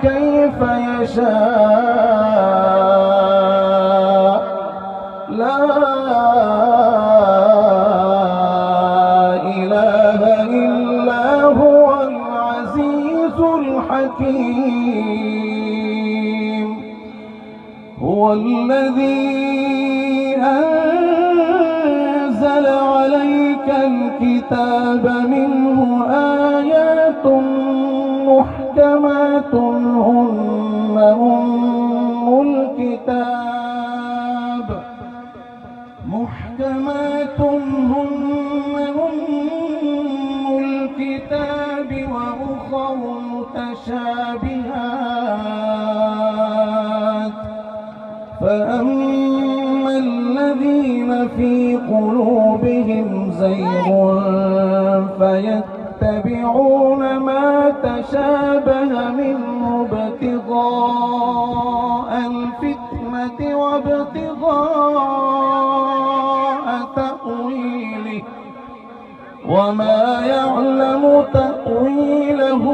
كيف يشاء لا إله إلا هو العزيز الحكيم هو الذي أنزل عليك الكتاب منه آيات محكمات هن أم الكتاب وأخر متشابهات فأما الذين في قلوبهم زيغ فيتبعون ما تشابه منه ابتغاء الفتنة وابتغاء تأويله وما يعلم تأويله